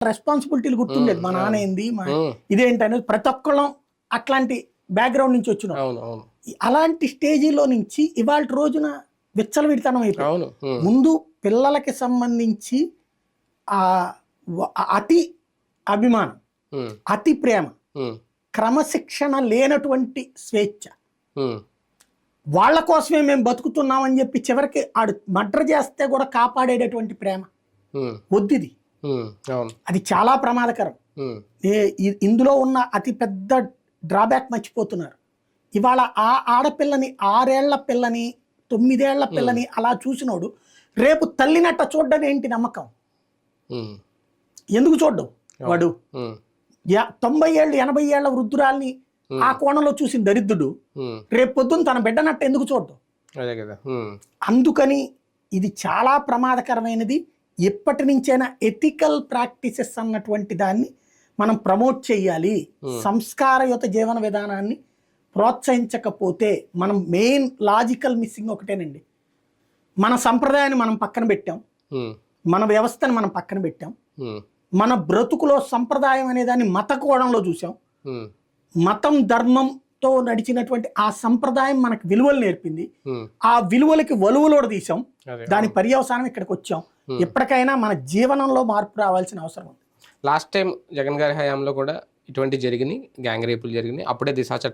రెస్పాన్సిబిలిటీలు గుర్తుండేది. మా నాన్న ఏంది, ఇదేంటి అనేది ప్రతి ఒక్కళ్ళం అట్లాంటి బ్యాక్గ్రౌండ్ నుంచి వచ్చినాం. అలాంటి స్టేజీలో నుంచి ఇవాళ రోజున విచ్చలవిడితనం అయిపోయింది. ముందు పిల్లలకి సంబంధించి ఆ అతి అభిమానం, అతి ప్రేమ, క్రమశిక్షణ లేనటువంటి స్వేచ్ఛ, వాళ్ళ కోసమే మేము బతుకుతున్నామని చెప్పి చివరికి ఆడు మర్డర్ చేస్తే కూడా కాపాడేటటువంటి ప్రేమ వద్దిది. అది చాలా ప్రమాదకరం. ఇందులో ఉన్న అతి పెద్ద డ్రాబ్యాక్ మర్చిపోతున్నారు. ఇవాళ ఆ ఆడపిల్లని 6 ఏళ్ల పిల్లని 9 ఏళ్ల పిల్లని అలా చూసినోడు రేపు తల్లినట్ట చూడ్డం ఏంటి నమ్మకం? ఎందుకు చూడ్డం? వాడు 90 ఏళ్ళు 80 ఏళ్ల వృద్ధురాల్ని ఆ కోణంలో చూసిన దరిద్రుడు రేపు పొద్దున్న తన బిడ్డనట్టు ఎందుకు చూడ్డం? అందుకని ఇది చాలా ప్రమాదకరమైనది. ఎప్పటి నుంచైనా ఎథికల్ ప్రాక్టీసెస్ అన్నటువంటి దాన్ని మనం ప్రమోట్ చేయాలి. సంస్కారయుత జీవన విధానాన్ని ప్రోత్సహించకపోతే మనం మెయిన్ లాజికల్ మిస్సింగ్ ఒకటేనండి. మన సంప్రదాయాన్ని మనం పక్కన పెట్టాం, మన వ్యవస్థను మనం పక్కన పెట్టాం, మన బ్రతుకులో సంప్రదాయం అనే దాన్ని మత కోణంలో చూసాం. మతం ధర్మంతో నడిచినటువంటి ఆ సంప్రదాయం మనకు విలువలు నేర్పింది. ఆ విలువలకి వలువలోడు తీసాం. దాని పర్యవసానం ఇక్కడికి వచ్చాం. ఎప్పటికైనా మన జీవనంలో మార్పు రావాల్సిన అవసరం ఉంది. లాస్ట్ టైం జగన్ గారి హయాంలో కూడా ఇటువంటి జరిగినాయి, గ్యాంగ్ రేపులు జరిగినాయి. అప్పుడే దిశా చట్టం